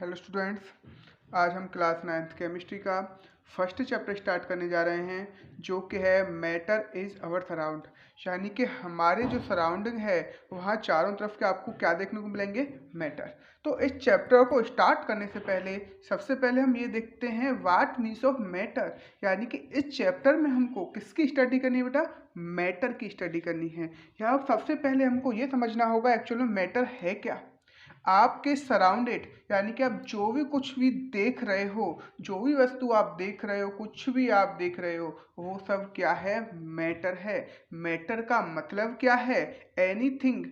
Hello students. आज हम class 9th chemistry का फर्स्ट चैप्टर स्टार्ट करने जा रहे हैं जो कि है मैटर इज़ अवर सराउंड। यानी कि हमारे जो सराउंडिंग है वहाँ चारों तरफ के आपको क्या देखने को मिलेंगे, मैटर। तो इस चैप्टर को स्टार्ट करने से पहले सबसे पहले हम ये देखते हैं व्हाट मीन्स ऑफ मैटर। यानी कि इस चैप्टर में हमको किसकी स्टडी करनी है बेटा, मैटर की स्टडी करनी है। यहाँ सबसे पहले हमको ये समझना होगा एक्चुअल में मैटर है क्या। आपके सराउंडेड यानी कि आप जो भी कुछ भी देख रहे हो, जो भी वस्तु आप देख रहे हो, कुछ भी आप देख रहे हो, वो सब क्या है, मैटर है। मैटर का मतलब क्या है, एनीथिंग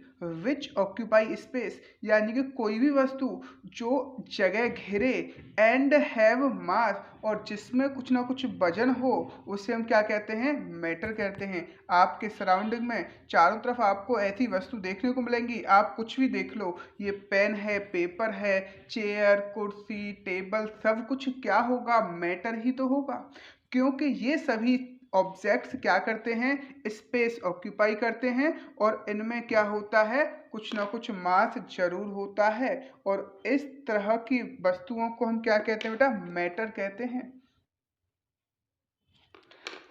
विच ऑक्यूपाई स्पेस, यानी कि कोई भी वस्तु जो जगह घेरे एंड हैव मास, और जिसमें कुछ ना कुछ वजन हो, उसे हम क्या कहते हैं, मैटर कहते हैं। आपके सराउंडिंग में चारों तरफ आपको ऐसी वस्तु देखने को मिलेंगी, आप कुछ भी देख लो, ये पेन है, पेपर है, चेयर, कुर्सी, टेबल, सब कुछ क्या होगा, मैटर ही तो होगा। क्योंकि ये सभी ऑब्जेक्ट्स क्या करते हैं, स्पेस ऑक्यूपाई करते हैं, और इनमें क्या होता है, कुछ ना कुछ मास जरूर होता है। और इस तरह की वस्तुओं को हम क्या कहते हैं बेटा, मैटर कहते हैं।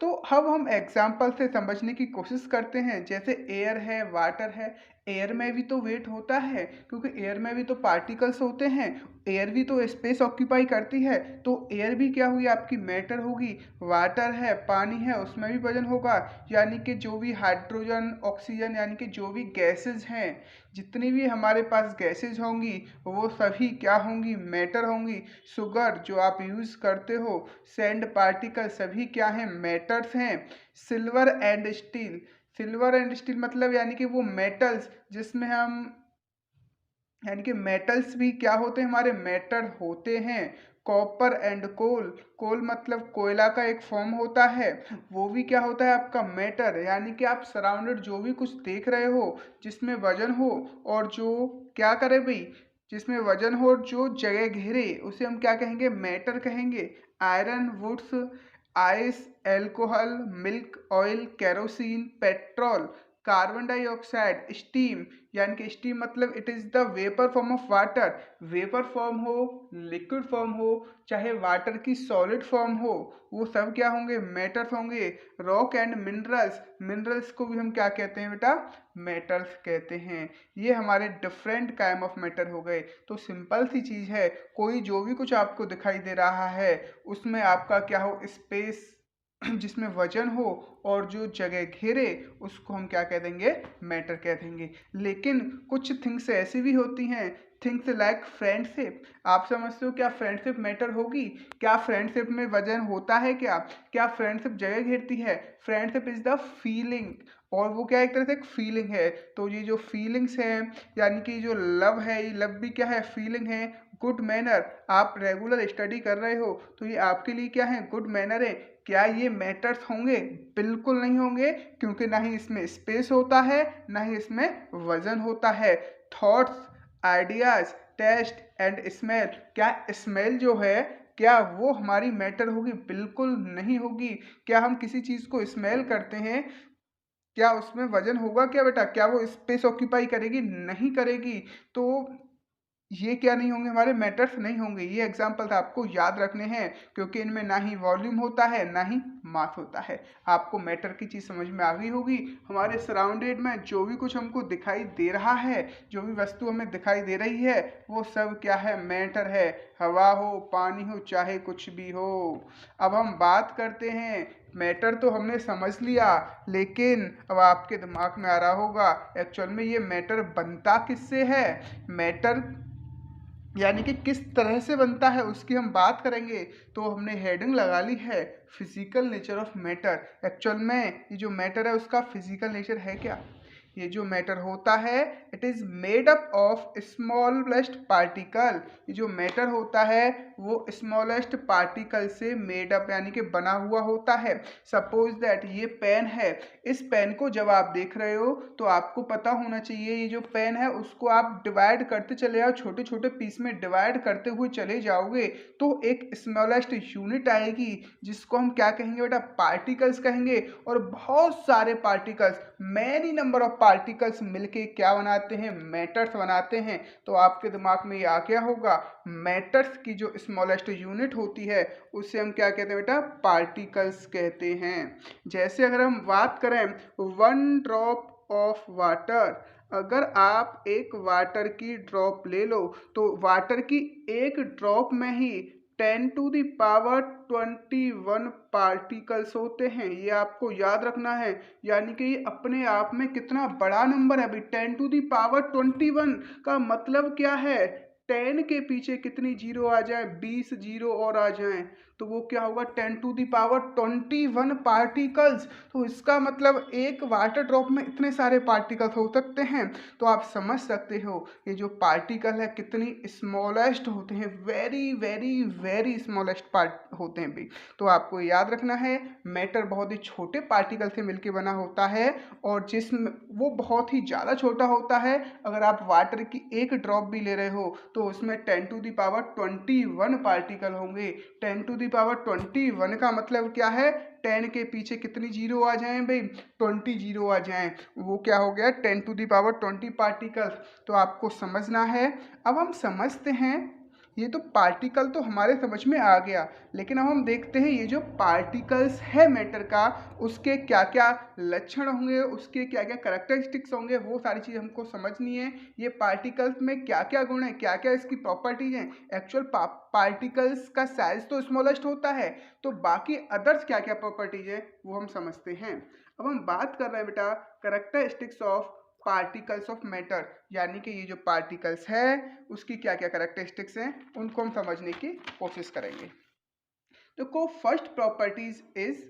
तो अब हम एग्जाम्पल से समझने की कोशिश करते हैं। जैसे एयर है, वाटर है, एयर में भी तो वेट होता है क्योंकि एयर में भी तो पार्टिकल्स होते हैं, एयर भी तो स्पेस ऑक्यूपाई करती है, तो एयर भी क्या हुई, आपकी मैटर होगी। वाटर है, पानी है, उसमें भी वजन होगा। यानी कि जो भी हाइड्रोजन, ऑक्सीजन, यानी कि जो भी गैसेज हैं, जितनी भी हमारे पास गैसेज होंगी वो सभी क्या होंगी, मैटर होंगी। शुगर जो आप यूज़ करते हो, सैंड पार्टिकल, सभी क्या हैं, मैटर्स हैं। Silver and steel, silver and steel मतलब यानी कि वो मेटल्स जिसमें हम, यानी कि मेटल्स भी क्या होते हैं, हमारे मैटर होते हैं। कॉपर एंड कोल, कोल मतलब कोयला का एक फॉर्म होता है, वो भी क्या होता है, आपका मैटर। यानी कि आप सराउंडेड जो भी कुछ देख रहे हो जिसमें वजन हो और जो क्या करे भाई, जिसमें वजन हो और जो जगह घेरे, उसे हम क्या कहेंगे, मैटर कहेंगे। Iron, woods, ice, alcohol, milk, oil, kerosene, petrol, carbon dioxide, steam, यानी कि स्टीम मतलब it is the vapour form of water. Vapour form हो, लिक्विड फॉर्म हो, चाहे वाटर की सॉलिड फॉर्म हो, वो सब क्या होंगे, मेटर्स होंगे। रॉक एंड मिनरल्स, मिनरल्स को भी हम क्या कहते हैं बेटा, मेटल्स कहते हैं। ये हमारे डिफरेंट काइंड ऑफ मैटर हो गए। तो सिंपल सी चीज है, कोई जो भी कुछ आपको दिखाई दे रहा है उसमें आपका क्या हो, स्पेस जिसमें वजन हो और जो जगह घेरे, उसको हम क्या कह देंगे, मैटर कह देंगे। लेकिन कुछ थिंग्स ऐसी भी होती हैं, थिंग्स लाइक फ्रेंडशिप। आप समझते हो क्या फ्रेंडशिप मैटर होगी, क्या फ्रेंडशिप में वजन होता है, क्या फ्रेंडशिप जगह घेरती है। फ्रेंडशिप इज द फीलिंग, और वो क्या एक तरह से एक फीलिंग है। तो ये जो फीलिंग्स हैं, यानी कि जो लव है, ये लव भी क्या है, फीलिंग है। गुड मैनर, आप रेगुलर स्टडी कर रहे हो तो ये आपके लिए क्या है, गुड मैनर है। क्या ये मैटर्स होंगे, बिल्कुल नहीं होंगे, क्योंकि ना ही इसमें स्पेस होता है, ना ही इसमें वजन होता है। Thoughts, ideas, taste and smell, क्या स्मेल जो है, क्या वो हमारी मैटर होगी, बिल्कुल नहीं होगी। क्या हम किसी चीज़ को स्मेल करते हैं, क्या उसमें वजन होगा क्या बेटा, क्या वो स्पेस ऑक्यूपाई करेगी, नहीं करेगी। तो ये क्या नहीं होंगे, हमारे मैटर्स नहीं होंगे। ये एग्जाम्पल्स आपको याद रखने हैं क्योंकि इनमें ना ही वॉल्यूम होता है ना ही मास होता है। आपको मैटर की चीज़ समझ में आ गई होगी। हमारे सराउंडेड में जो भी कुछ हमको दिखाई दे रहा है, जो भी वस्तु हमें दिखाई दे रही है, वो सब क्या है, मैटर है। हवा हो, पानी हो, चाहे कुछ भी हो। अब हम बात करते हैं, मैटर तो हमने समझ लिया, लेकिन अब आपके दिमाग में आ रहा होगा एक्चुअल में ये मैटर बनता किससे है। मैटर यानी कि किस तरह से बनता है उसकी हम बात करेंगे। तो हमने हेडिंग लगा ली है, physical nature of matter. Actual में ये जो मैटर है उसका फिजिकल नेचर है क्या, ये जो मैटर होता है it is made up of smallest particle. ये जो मैटर होता है वो स्मॉलेस्ट पार्टिकल से मेड अप यानी कि बना हुआ होता है। सपोज दैट ये पेन है, इस पेन को जब आप देख रहे हो तो आपको पता होना चाहिए ये जो पेन है उसको आप डिवाइड करते चले जाओ, छोटे छोटे पीस में डिवाइड करते हुए चले जाओगे तो एक स्मॉलेस्ट यूनिट आएगी जिसको हम क्या कहेंगे बेटा, पार्टिकल्स कहेंगे। और बहुत सारे particles, many number of particles मिलके क्या बनाते हैं, मैटर्स बनाते हैं। तो आपके दिमाग में ये आ गया होगा, मैटर्स की जो स्मॉलेस्ट यूनिट होती है उसे हम क्या कहते हैं बेटा, पार्टिकल्स कहते हैं। जैसे अगर हम बात करें 1 ड्रॉप ऑफ वाटर, अगर आप एक वाटर की ड्रॉप ले लो तो वाटर की एक ड्रॉप में ही 10⁻21 पार्टिकल्स होते हैं। ये आपको याद रखना है, यानी कि ये अपने आप में कितना बड़ा नंबर है। अभी 10⁻21 का मतलब क्या है, 10 के पीछे कितनी जीरो आ जाए, 20 जीरो और आ जाएं तो वो क्या होगा, 10⁻21 पार्टिकल्स। तो इसका मतलब एक वाटर ड्रॉप में इतने सारे पार्टिकल्स हो सकते हैं। तो आप समझ सकते हो ये जो पार्टिकल है कितनी स्मॉलेस्ट होते हैं, very very very smallest part होते हैं भी। तो आपको याद रखना है मैटर बहुत ही छोटे पार्टिकल से मिलकर बना होता है और जिसमें वो बहुत ही ज़्यादा छोटा होता है। अगर आप वाटर की एक ड्रॉप भी ले रहे हो तो उसमें 10⁻21 पार्टिकल होंगे। 10⁻21 का मतलब क्या है, 10 के पीछे कितनी जीरो आ जाएं भाई, 20 जीरो आ जाएं, वो क्या हो गया 10⁻20 पार्टिकल्स। तो आपको समझना है। अब हम समझते हैं, ये तो पार्टिकल तो हमारे समझ में आ गया, लेकिन अब हम देखते हैं ये जो पार्टिकल्स है मैटर का, उसके क्या क्या लक्षण होंगे, उसके क्या क्या कैरेक्टरिस्टिक्स होंगे, वो सारी चीज़ हमको समझनी है। ये पार्टिकल्स में क्या क्या गुण है, क्या क्या इसकी प्रॉपर्टीज हैं। एक्चुअल पार्टिकल्स का साइज तो स्मॉलेस्ट होता है, तो बाकी अदर्स क्या क्या प्रॉपर्टीज है वो हम समझते हैं। अब हम बात कर रहे हैं बेटा characteristics of particles of matter, यानी कि ये जो पार्टिकल्स है उसकी क्या क्या कैरेक्टरिस्टिक्स हैं उनको हम समझने की कोशिश करेंगे। देखो first properties is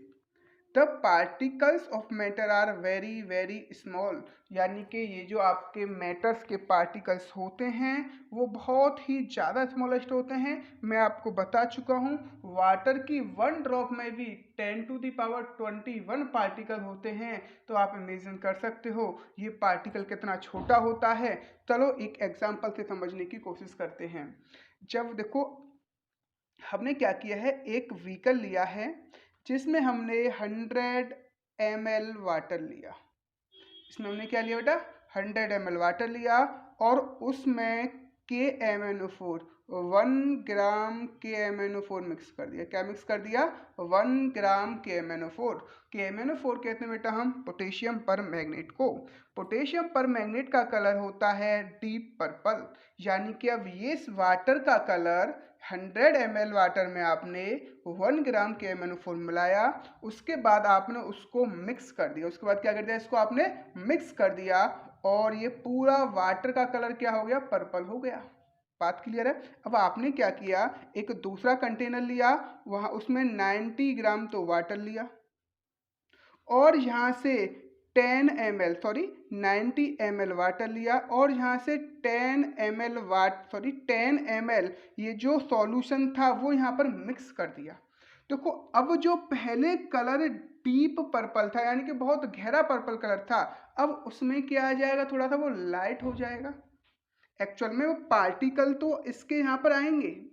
the particles of matter are very very small, यानी कि ये जो आपके मैटर्स के पार्टिकल्स होते हैं वो बहुत ही ज़्यादा स्मॉलेस्ट होते हैं। मैं आपको बता चुका हूँ वाटर की 1 ड्रॉप में भी 10⁻21 पार्टिकल होते हैं। तो आप इमेजिन कर सकते हो ये पार्टिकल कितना छोटा होता है। चलो एक एग्जाम्पल से समझने की कोशिश करते हैं। जब देखो हमने क्या किया है, एक व्हीकल लिया है जिसमें हमने 100 ml वाटर लिया। इसमें हमने क्या लिया बेटा, 100 ml वाटर लिया और उसमें KMnO4 1 ग्राम KMnO4 मिक्स कर दिया। क्या मिक्स कर दिया, 1 ग्राम KMnO4। KMnO4 कहते हैं बेटा हम पोटेशियम पर मैग्नेट को। पोटेशियम पर मैग्नेट का कलर होता है डीप पर्पल, यानी कि अब ये इस वाटर का कलर 100 ml वाटर में आपने 1 ग्राम KMnO4 मिलाया, उसके बाद आपने उसको मिक्स कर दिया। उसके बाद क्या कर दिया, इसको आपने मिक्स कर दिया और ये पूरा वाटर का कलर क्या हो गया, पर्पल हो गया। बात क्लियर है। अब आपने क्या किया, एक दूसरा कंटेनर लिया, वहां उसमें 90 ग्राम तो वाटर लिया और यहाँ से 90 ml वाटर लिया और यहाँ से 10 ml ये जो सॉल्यूशन था वो यहाँ पर मिक्स कर दिया। देखो अब जो पहले कलर डीप पर्पल था, यानी कि बहुत गहरा पर्पल कलर था, अब उसमें क्या आ जाएगा, थोड़ा सा वो लाइट हो जाएगा। एक्चुअल में वो पार्टिकल तो इसके यहाँ पर आएंगे।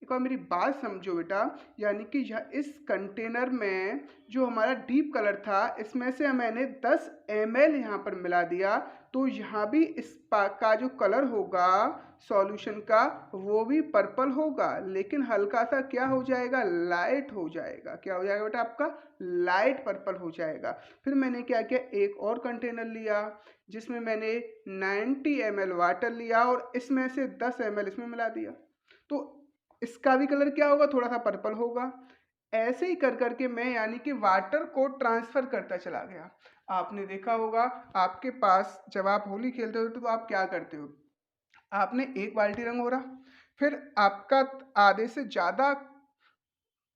एक बार मेरी बात समझो बेटा, यानी कि इस कंटेनर में जो हमारा डीप कलर था इसमें से मैंने 10 ml यहाँ पर मिला दिया, तो यहाँ भी इस का जो कलर होगा सॉल्यूशन का वो भी पर्पल होगा, लेकिन हल्का सा क्या हो जाएगा, लाइट हो जाएगा। क्या हो जाएगा बेटा, आपका लाइट पर्पल हो जाएगा। फिर मैंने क्या किया, एक और कंटेनर लिया जिसमें मैंने 90 ml वाटर लिया और इसमें से 10 ml इसमें मिला दिया, तो इसका भी कलर क्या होगा, थोड़ा सा पर्पल होगा। ऐसे ही कर करके मैं यानी कि वाटर को ट्रांसफर करता चला गया। आपने देखा होगा आपके पास जब आप होली खेलते हो तो आप क्या करते हो, आपने एक बाल्टी रंग हो रहा, फिर आपका आधे से ज़्यादा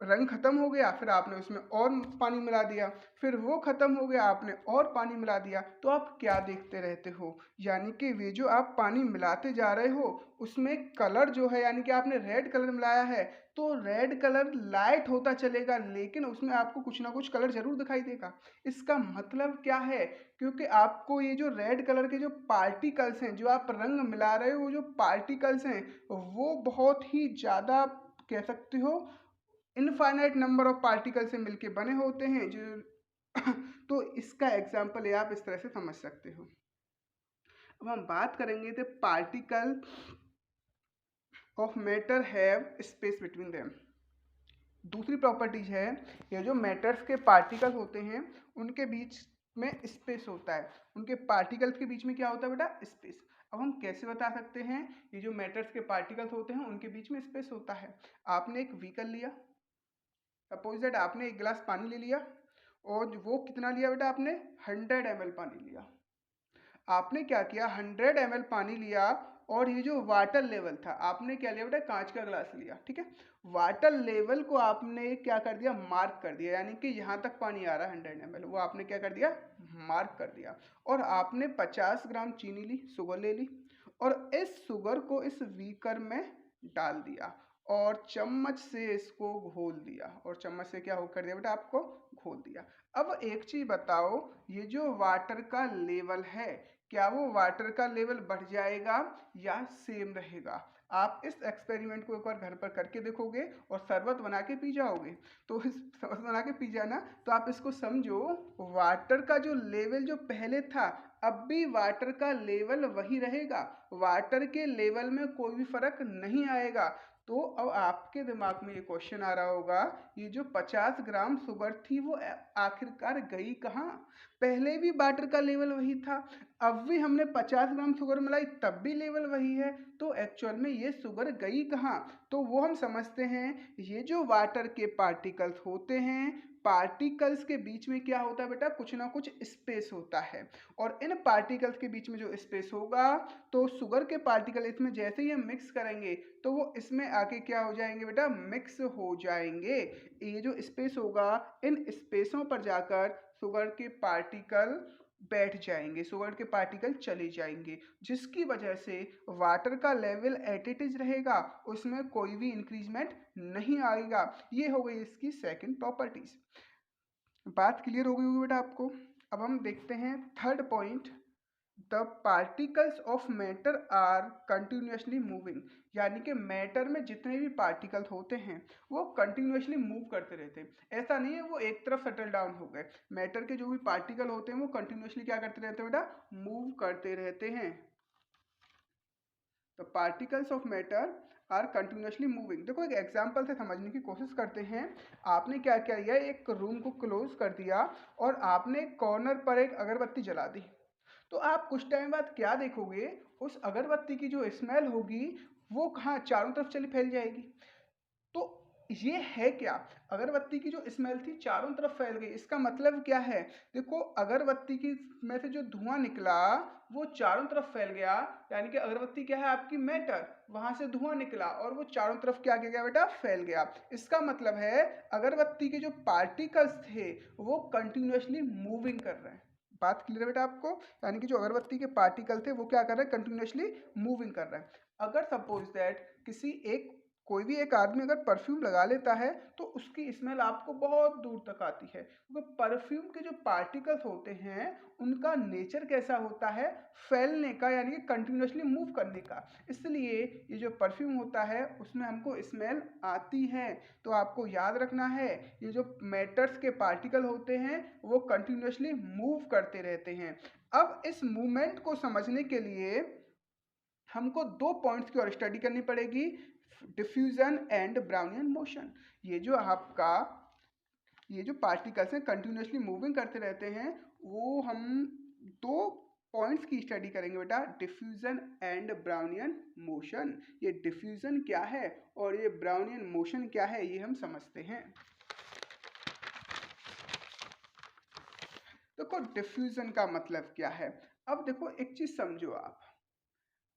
रंग खत्म हो गया, फिर आपने उसमें और पानी मिला दिया, फिर वो खत्म हो गया, आपने और पानी मिला दिया, तो आप क्या देखते रहते हो, यानी कि वे जो आप पानी मिलाते जा रहे हो उसमें कलर जो है, यानी कि आपने रेड कलर मिलाया है तो रेड कलर लाइट होता चलेगा, लेकिन उसमें आपको कुछ ना कुछ कलर जरूर दिखाई देगा। इसका मतलब क्या है, क्योंकि आपको ये जो रेड कलर के जो पार्टिकल्स हैं, जो आप रंग मिला रहे हो, वो जो पार्टिकल्स हैं वो बहुत ही ज़्यादा कह सकते हो इनफाइनाइट नंबर ऑफ पार्टिकल से मिलके बने होते हैं जो तो इसका एग्जाम्पल ये आप इस तरह से समझ सकते हो। अब हम बात करेंगे the particle of matter have space between them. दूसरी प्रॉपर्टीज है, ये जो मैटर्स के पार्टिकल होते हैं उनके बीच में स्पेस होता है। उनके पार्टिकल्स के बीच में क्या होता है बेटा? स्पेस। अब हम कैसे बता सकते हैं ये जो मैटर्स के पार्टिकल्स होते हैं उनके बीच में स्पेस होता है? आपने एक व्हीकल लिया, सपोज दैट आपने एक गिलास पानी ले लिया और वो कितना लिया बेटा? आपने 100 ml पानी लिया। आपने क्या किया, 100 ml पानी लिया और ये जो वाटर लेवल था आपने क्या लिया बेटा? कांच का ग्लास लिया, ठीक है। वाटर लेवल को आपने क्या कर दिया? मार्क कर दिया, यानी कि यहाँ तक पानी आ रहा है 100 ml, वो आपने क्या कर दिया? मार्क कर दिया। और आपने 50 ग्राम चीनी ली, शुगर ले ली और इस शुगर को इस बीकर में डाल दिया और चम्मच से इसको घोल दिया। और चम्मच से क्या हो कर दिया बेटा? आपको घोल दिया। अब एक चीज बताओ, ये जो वाटर का लेवल है क्या वो वाटर का लेवल बढ़ जाएगा या सेम रहेगा? आप इस एक्सपेरिमेंट को एक बार घर पर करके देखोगे और शरबत बना के पी जाओगे। तो इस शरबत बना के पी जाना तो आप इसको समझो, वाटर का जो लेवल जो पहले था अब भी वाटर का लेवल वही रहेगा, वाटर के लेवल में कोई भी फर्क नहीं आएगा। तो अब आपके दिमाग में ये क्वेश्चन आ रहा होगा, ये जो 50 ग्राम शुगर थी वो आखिरकार गई कहाँ? पहले भी वाटर का लेवल वही था, अब भी हमने 50 ग्राम शुगर मिलाई तब भी लेवल वही है, तो एक्चुअल में ये शुगर गई कहाँ? तो वो हम समझते हैं, ये जो वाटर के पार्टिकल्स होते हैं, पार्टिकल्स के बीच में क्या होता है बेटा? कुछ ना कुछ स्पेस होता है और इन पार्टिकल्स के बीच में जो स्पेस होगा तो शुगर के पार्टिकल इसमें जैसे ही हम मिक्स करेंगे तो वो इसमें आके क्या हो जाएंगे बेटा? मिक्स हो जाएंगे। ये जो स्पेस होगा इन स्पेसों पर जाकर शुगर के पार्टिकल बैठ जाएंगे, शुगर के पार्टिकल चले जाएंगे, जिसकी वजह से वाटर का लेवल एट इट इज रहेगा, उसमें कोई भी इंक्रीजमेंट नहीं आएगा। ये हो गई इसकी सेकंड प्रॉपर्टीज। बात क्लियर हो गई होगी बेटा आपको? अब हम देखते हैं third point, the particles of matter are continuously moving. यानी कि मैटर में जितने भी पार्टिकल्स होते हैं वो कंटिन्यूसली मूव करते रहते हैं। ऐसा नहीं है वो एक तरफ सेटल डाउन हो गए, मैटर के जो भी पार्टिकल होते हैं वो कंटिन्यूसली क्या करते रहते हैं बेटा? मूव करते रहते हैं। तो particles of matter are continuously moving. देखो एक एग्जांपल से समझने की कोशिश करते हैं। आपने क्या किया, एक रूम को क्लोज कर दिया और आपने कॉर्नर पर एक अगरबत्ती जला दी, तो आप कुछ टाइम बाद क्या देखोगे, उस अगरबत्ती की जो स्मेल होगी वो कहाँ? चारों तरफ चली फैल जाएगी। तो ये है क्या? अगरबत्ती की जो स्मेल थी चारों तरफ फैल गई, इसका मतलब क्या है? देखो अगरबत्ती की में से जो धुआं निकला वो चारों तरफ फैल गया, यानी कि अगरबत्ती क्या है? आपकी मैटर, वहां से धुआं निकला और वो चारों तरफ क्या गया बेटा? फैल गया। इसका मतलब है अगरबत्ती के जो पार्टिकल्स थे वो कंटिन्यूसली मूविंग कर रहे हैं। बात क्लियर है बेटा आपको? यानी कि जो अगरबत्ती के पार्टिकल थे वो क्या कर रहे हैं? कंटिन्यूसली मूविंग कर रहे हैं। अगर सपोज दैट किसी एक कोई भी एक आदमी अगर परफ्यूम लगा लेता है तो उसकी स्मेल आपको बहुत दूर तक आती है, क्योंकि परफ्यूम के जो पार्टिकल्स होते हैं उनका नेचर कैसा होता है? फैलने का, यानी कि कंटिन्यूसली मूव करने का। इसलिए ये जो परफ्यूम होता है उसमें हमको स्मेल आती है। तो आपको याद रखना है, ये जो मैटर्स के पार्टिकल होते हैं वो कंटिन्यूसली मूव करते रहते हैं। अब इस मूवमेंट को समझने के लिए हमको दो पॉइंट्स की और स्टडी करनी पड़ेगी, डिफ्यूजन एंड ब्राउनियन मोशन। ये जो पार्टिकल्स हैं कंटिन्यूसली मूविंग करते रहते हैं, वो हम दो पॉइंट्स की स्टडी करेंगे बेटा, डिफ्यूजन एंड ब्राउनियन मोशन। ये डिफ्यूजन क्या है और ये ब्राउनियन मोशन क्या है ये हम समझते हैं। देखो डिफ्यूजन का मतलब क्या है। अब देखो एक चीज समझो,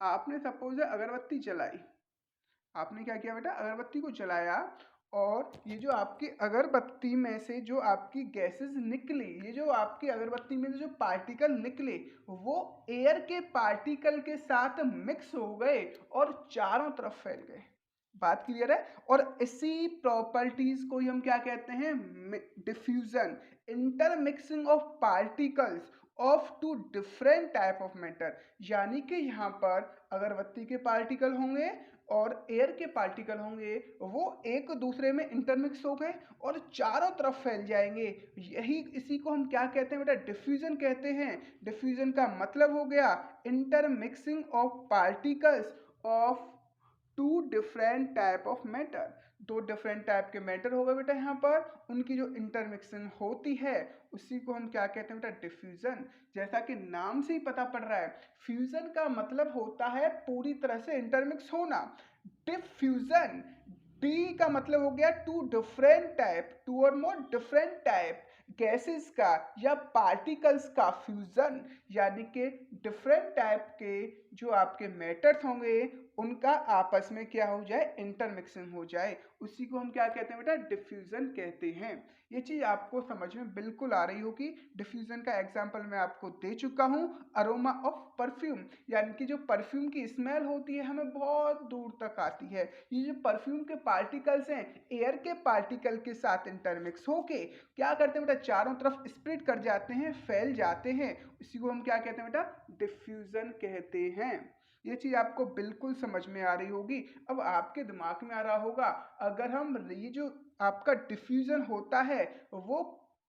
आपने सपोज अगरबत्ती जलाई, आपने क्या किया बेटा? अगरबत्ती को जलाया और ये जो आपकी अगरबत्ती में से जो आपकी गैसेस निकली, ये जो आपकी अगरबत्ती में जो पार्टिकल निकले वो एयर के पार्टिकल के साथ मिक्स हो गए और चारों तरफ फैल गए। बात क्लियर है? और इसी प्रॉपर्टीज को ही हम क्या कहते हैं? Diffusion, intermixing of particles of two different type of matter. यानी कि यहाँ पर अगरबत्ती के पार्टिकल होंगे और एयर के पार्टिकल होंगे वो एक दूसरे में इंटरमिक्स हो गए और चारों तरफ फैल जाएंगे। यही इसी को हम क्या कहते हैं बेटा, डिफ्यूजन कहते हैं। डिफ्यूजन का मतलब हो गया intermixing of particles of two different type of matter. दो डिफरेंट टाइप के मैटर हो गए बेटा, यहाँ पर उनकी जो इंटरमिक्सिंग होती है उसी को हम क्या कहते हैं बेटा, डिफ्यूजन। जैसा कि नाम से ही पता पड़ रहा है, फ्यूजन का मतलब होता है पूरी तरह से इंटरमिक्स होना। डिफ्यूजन, डी का मतलब हो गया टू डिफरेंट टाइप, टू और मोर डिफरेंट टाइप गैसेस का या पार्टिकल्स का फ्यूजन, यानी कि डिफरेंट टाइप के जो आपके मैटर्स होंगे उनका आपस में क्या हो जाए, इंटरमिक्सिंग हो जाए, उसी को हम क्या कहते हैं बेटा, डिफ्यूजन कहते हैं। ये चीज आपको समझ में बिल्कुल आ रही होगी। डिफ्यूजन का एग्जांपल मैं आपको दे चुका हूं, अरोमा ऑफ परफ्यूम, यानी कि जो परफ्यूम की स्मेल होती है हमें बहुत दूर तक आती है। ये जो परफ्यूम के पार्टिकल्स हैं एयर के पार्टिकल के साथ इंटरमिक्स होके क्या करते हैं बेटा, चारों तरफ स्प्रेड कर जाते हैं, फैल जाते हैं, इसी को हम क्या कहते हैं बेटा, डिफ्यूजन कहते हैं। ये चीज आपको बिल्कुल समझ में आ रही होगी। अब आपके दिमाग में आ रहा होगा, अगर हम ये जो आपका डिफ्यूजन होता है वो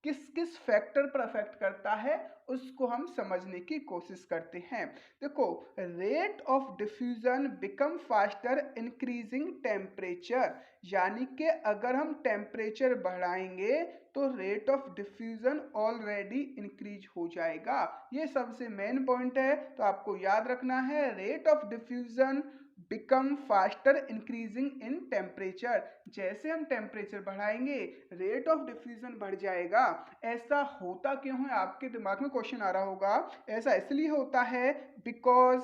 किस किस फैक्टर पर अफेक्ट करता है उसको हम समझने की कोशिश करते हैं। देखो, rate of diffusion become faster increasing temperature, यानी कि अगर हम टेम्परेचर बढ़ाएंगे तो rate of diffusion already increase हो जाएगा। ये सबसे मेन पॉइंट है, तो आपको याद रखना है, rate of diffusion become faster increasing in temperature. जैसे हम टेम्परेचर बढ़ाएंगे रेट ऑफ डिफ्यूजन बढ़ जाएगा। ऐसा होता क्यों है, आपके दिमाग में क्वेश्चन आ रहा होगा। ऐसा इसलिए होता है because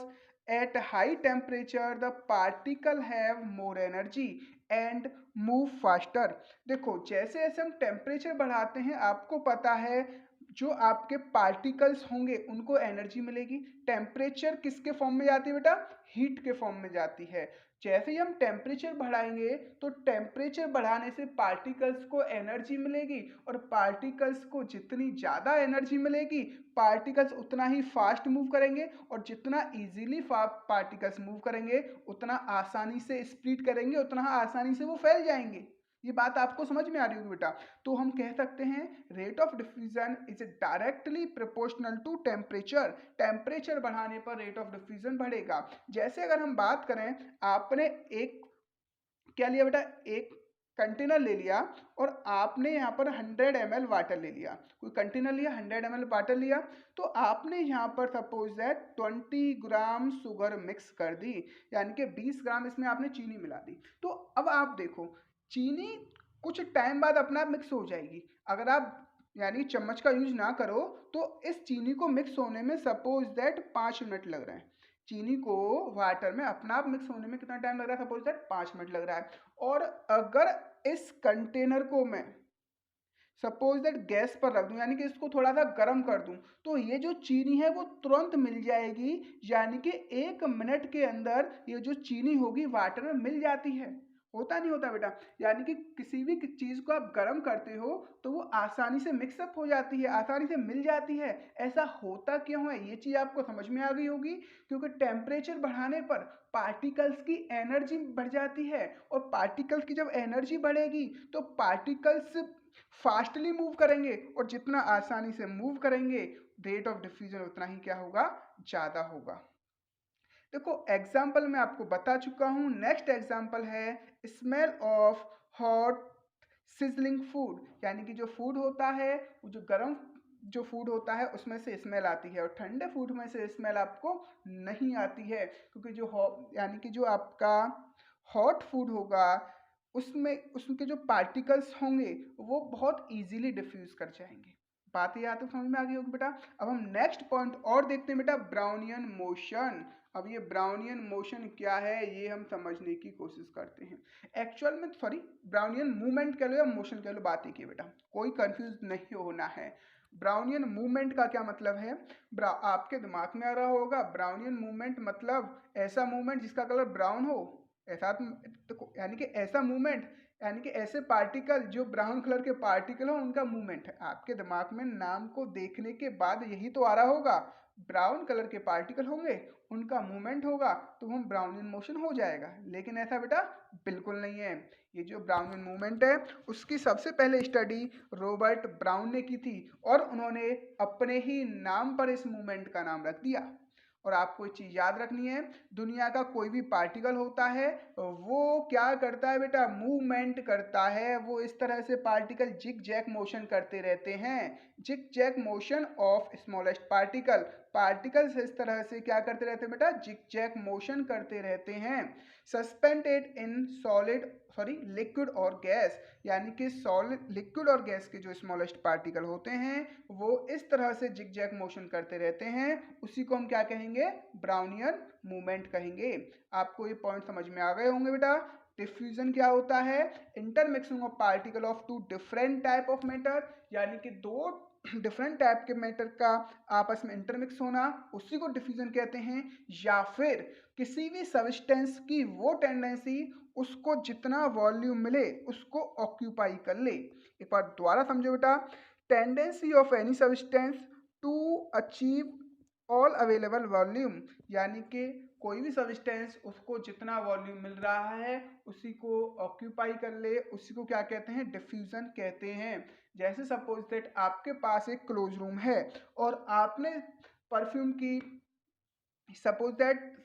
at high temperature the particle have more energy and move faster. देखो, जैसे जैसे हम टेम्परेचर बढ़ाते हैं आपको पता है जो आपके पार्टिकल्स होंगे उनको एनर्जी मिलेगी। टेम्परेचर किसके फॉर्म में जाती है बेटा, हीट के फॉर्म में जाती है। जैसे ही हम टेम्परेचर बढ़ाएंगे तो टेम्परेचर बढ़ाने से पार्टिकल्स को एनर्जी मिलेगी, और पार्टिकल्स को जितनी ज़्यादा एनर्जी मिलेगी पार्टिकल्स उतना ही फास्ट मूव करेंगे, और जितना इजीली पार्टिकल्स मूव करेंगे उतना आसानी से स्प्लिट करेंगे, उतना आसानी से वो फैल जाएंगे। ये बात आपको समझ में आ रही होगी बेटा। तो हम कह सकते हैं rate of diffusion is directly proportional to temperature. Temperature बढ़ाने पर रेट ऑफ डिफ्यूजन बढ़ेगा। जैसे अगर हम बात करें, आपने एक क्या लिया बेटा, एक कंटेनर ले लिया और आपने यहाँ पर 100 ml वाटर ले लिया। कोई कंटेनर लिया, 100 ml वाटर लिया, तो आपने यहाँ पर suppose that 20 gram sugar mix कर दी, यानी कि 20 ग्राम इसमें आपने चीनी मिला दी। तो अब आप देखो, चीनी कुछ टाइम बाद अपना आप मिक्स हो जाएगी। अगर आप यानी चम्मच का यूज ना करो तो इस चीनी को मिक्स होने में सपोज दैट 5 मिनट लग रहे हैं। चीनी को वाटर में अपना आप मिक्स होने में कितना टाइम लग रहा है, सपोज दैट 5 मिनट लग रहा है। और अगर इस कंटेनर को मैं सपोज दैट गैस पर रख दूं, यानी कि इसको थोड़ा सा गर्म कर दूं, तो ये जो चीनी है वो तुरंत मिल जाएगी, यानी कि 1 मिनट के अंदर ये जो चीनी होगी वाटर में मिल जाती है। होता नहीं होता बेटा, यानी कि किसी भी चीज को आप गर्म करते हो तो वो आसानी से मिक्सअप हो जाती है, आसानी से मिल जाती है। ऐसा होता क्यों है, ये चीज आपको समझ में आ गई होगी, क्योंकि टेम्परेचर बढ़ाने पर पार्टिकल्स की एनर्जी बढ़ जाती है, और पार्टिकल्स की जब एनर्जी बढ़ेगी तो पार्टिकल्स फास्टली मूव करेंगे, और जितना आसानी से मूव करेंगे रेट ऑफ डिफ्यूजन उतना ही क्या होगा, ज़्यादा होगा। देखो, एग्जाम्पल मैं आपको बता चुका हूं। नेक्स्ट एग्जाम्पल है smell of hot sizzling food, यानी कि जो फूड होता है वो जो गर्म जो फूड होता है उसमें से स्मेल आती है, और ठंडे फूड में से स्मेल आपको नहीं आती है, क्योंकि जो यानी कि जो आपका हॉट फूड होगा उसमें उसके जो पार्टिकल्स होंगे वो बहुत इजीली डिफ्यूज कर जाएंगे। बात ये तो समझ में आ गई होगी बेटा। अब हम नेक्स्ट पॉइंट और देखते हैं बेटा, ब्राउनियन मोशन। अब ये ब्राउनियन मोशन क्या है ये हम समझने की कोशिश करते हैं। एक्चुअल में सॉरी, ब्राउनियन मूवमेंट कह लो या मोशन कह लो, बात ही की बेटा, कोई कंफ्यूज नहीं होना है। ब्राउनियन मूवमेंट का क्या मतलब है, आपके दिमाग में आ रहा होगा, ब्राउनियन मूवमेंट मतलब ऐसा मूवमेंट जिसका कलर ब्राउन हो, ऐसा तो यानी कि ऐसा मूवमेंट यानी कि ऐसे पार्टिकल जो ब्राउन कलर के पार्टिकल हो उनका मूवमेंट है। आपके दिमाग में नाम को देखने के बाद यही तो आ रहा होगा, ब्राउन कलर के पार्टिकल होंगे, उनका मूवमेंट होगा तो हम ब्राउन इन मोशन हो जाएगा। लेकिन ऐसा बेटा बिल्कुल नहीं है। ये जो ब्राउन इन मूवमेंट है उसकी सबसे पहले स्टडी रॉबर्ट ब्राउन ने की थी और उन्होंने अपने ही नाम पर इस मूवमेंट का नाम रख दिया। और आपको एक चीज याद रखनी है, दुनिया का कोई भी पार्टिकल होता है वो क्या करता है बेटा, मूवमेंट करता है। वो इस तरह से पार्टिकल जिग जैग मोशन करते रहते हैं। Zig zag motion of smallest particle, particles इस तरह से क्या करते रहते हैं बेटा, जिग जैग मोशन करते रहते हैं। सस्पेंडेड इन सॉलिड लिक्विड और गैस, यानी कि सॉलिड लिक्विड और गैस के जो स्मॉलेस्ट पार्टिकल होते हैं वो इस तरह से जिग जैग मोशन करते रहते हैं। उसी को हम क्या कहेंगे, ब्राउनियन मूवमेंट कहेंगे। आपको ये पॉइंट समझ में आ गए होंगे बेटा। डिफ्यूजन क्या होता है, intermixing of particle of two different type of matter, यानी कि दो डिफरेंट टाइप के मैटर का आपस में इंटरमिक्स होना, उसी को डिफ्यूजन कहते हैं। या फिर किसी भी सब्सटेंस की वो टेंडेंसी उसको जितना वॉल्यूम मिले उसको ऑक्यूपाई कर ले। एक बार दोबारा समझो बेटा, tendency of any substance to achieve all available volume, यानी कि कोई भी सब्सटेंस उसको जितना वॉल्यूम मिल रहा है उसी को ऑक्यूपाई कर ले, उसी को क्या कहते हैं, डिफ्यूजन कहते हैं। जैसे सपोज दैट आपके पास एक क्लोज रूम है और आपने परफ्यूम की, सपोज दैट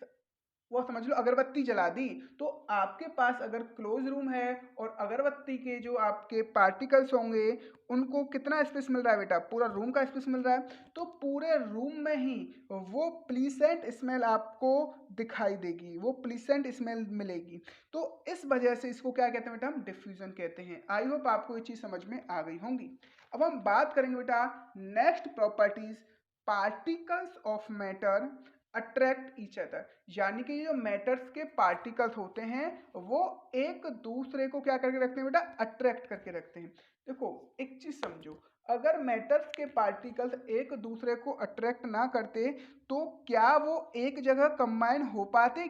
वो समझ लो अगरबत्ती जला दी, तो आपके पास अगर क्लोज रूम है और अगरबत्ती के जो आपके पार्टिकल्स होंगे उनको कितना स्पेस मिल रहा है बेटा, पूरा रूम का स्पेस मिल रहा है, तो पूरे रूम में ही वो प्लीसेंट स्मेल आपको दिखाई देगी, वो प्लीसेंट स्मेल मिलेगी। तो इस वजह से इसको क्या कहते हैं बेटा, हम डिफ्यूजन कहते हैं। आई होप आपको ये चीज़ समझ में आ गई होंगी। अब हम बात करेंगे बेटा next properties, particles of matter attract each other, यानी कि जो मैटर्स के पार्टिकल्स होते हैं वो एक दूसरे को क्या करके रखते हैं बेटा, अट्रैक्ट करके रखते हैं। देखो एक चीज समझो, अगर मैटर्स के पार्टिकल्स एक दूसरे को अट्रैक्ट ना करते तो क्या वो एक जगह कंबाइन हो पाते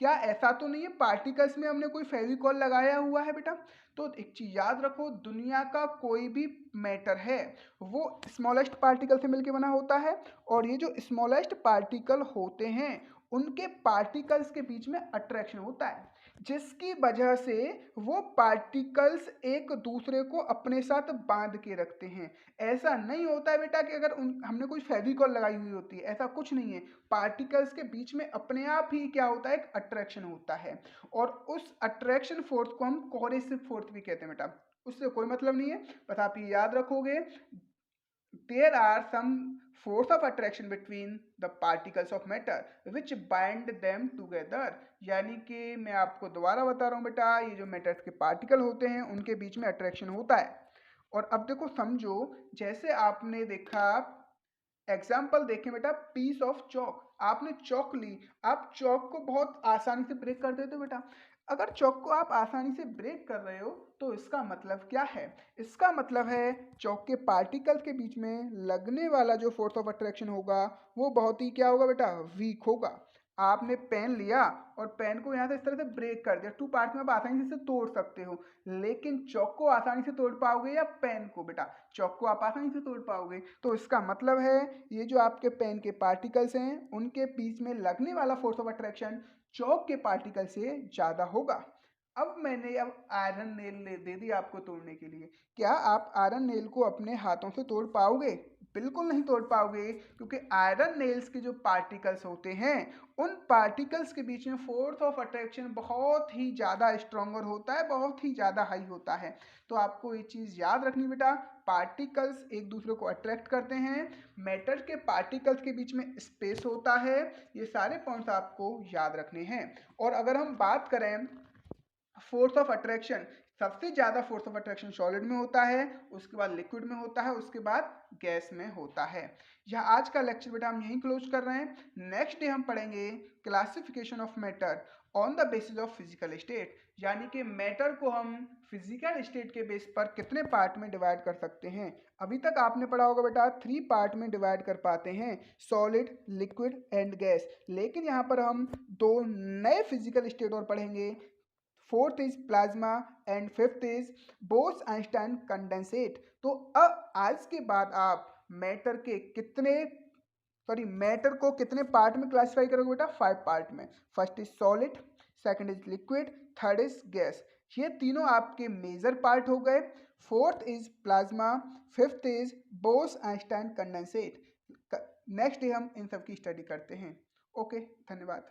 क्या ऐसा तो नहीं है पार्टिकल्स में हमने कोई फेविकॉल लगाया हुआ है बेटा। तो एक चीज याद रखो, दुनिया का कोई भी मैटर है वो स्मॉलेस्ट पार्टिकल से मिलकर बना होता है और ये जो स्मॉलेस्ट पार्टिकल होते हैं उनके पार्टिकल्स के बीच में अट्रैक्शन होता है, जिसकी वजह से वो पार्टिकल्स एक दूसरे को अपने साथ बांध के रखते हैं। ऐसा नहीं होता है बेटा कि अगर हमने कोई फेविकॉल लगाई हुई होती है, ऐसा कुछ नहीं है। पार्टिकल्स के बीच में अपने आप ही क्या होता है, एक अट्रैक्शन होता है और उस अट्रैक्शन फोर्स को हम कोहेसिव फोर्स भी कहते हैं बेटा। उससे कोई मतलब नहीं है, बस आप ये याद रखोगे, there are some force of attraction between the particles of matter which bind them together। यानी कि मैं आपको दोबारा बता रहा हूँ बेटा, ये जो मैटर्स के पार्टिकल होते हैं उनके बीच में अट्रैक्शन होता है। और अब देखो समझो, जैसे आपने देखा, एग्जाम्पल देखें बेटा, पीस ऑफ चौक, आपने चौक ली, आप चौक को बहुत आसानी से ब्रेक कर देते हो बेटा। अगर चौक को आप आसानी से ब्रेक कर रहे हो तो इसका मतलब क्या है, इसका मतलब है चौक के पार्टिकल्स के बीच में लगने वाला जो फोर्स ऑफ अट्रैक्शन होगा वो बहुत ही क्या होगा बेटा, वीक होगा। आपने पेन लिया और पेन को यहाँ से इस तरह से ब्रेक कर दिया, टू पार्ट में आप आसानी से इसे तोड़ सकते हो, लेकिन चौक को आसानी से तोड़ पाओगे या पेन को बेटा, चौक को आप आसानी से तोड़ पाओगे। तो इसका मतलब है ये जो आपके पेन के पार्टिकल्स हैं उनके बीच में लगने वाला फोर्स ऑफ अट्रैक्शन चौक के पार्टिकल से ज़्यादा होगा। अब मैंने आयरन नेल दे दी आपको तोड़ने के लिए, क्या आप आयरन नेल को अपने हाथों से तोड़ पाओगे, बिल्कुल नहीं तोड़ पाओगे, क्योंकि आयरन नेल्स के जो पार्टिकल्स होते हैं उन पार्टिकल्स के बीच में फोर्स ऑफ अट्रैक्शन बहुत ही ज़्यादा स्ट्रॉन्गर होता है, बहुत ही ज़्यादा हाई होता है। तो आपको ये चीज़ याद रखनी बेटा, पार्टिकल्स एक दूसरे को अट्रैक्ट करते हैं, मैटर के पार्टिकल्स के बीच में स्पेस होता है, ये सारे पॉइंट्स आपको याद रखने हैं। और अगर हम बात करें फोर्स ऑफ अट्रैक्शन, सबसे ज्यादा फोर्स ऑफ अट्रैक्शन सॉलिड में होता है, उसके बाद लिक्विड में होता है, उसके बाद गैस में होता है। यह आज का लेक्चर बेटा हम यहीं क्लोज कर रहे हैं। नेक्स्ट डे हम पढ़ेंगे classification of matter on the basis of physical state, यानी कि मैटर को हम फिजिकल स्टेट के बेस पर कितने पार्ट में डिवाइड कर सकते हैं। अभी तक आपने पढ़ा होगा बेटा 3 पार्ट में डिवाइड कर पाते हैं, सॉलिड, लिक्विड एंड गैस, लेकिन यहाँ पर हम 2 नए फिजिकल स्टेट और पढ़ेंगे, fourth is plasma and fifth is Bose Einstein condensate. तो अब आज के बाद आप मैटर के मैटर को कितने पार्ट में क्लासिफाई करोगे बेटा? 5 पार्ट में। First is solid, second is liquid, third is gas. ये तीनों आपके मेजर पार्ट हो गए। Fourth is plasma, fifth is Bose Einstein condensate. Next day हम इन सब की स्टडी करते हैं। ओके, धन्यवाद।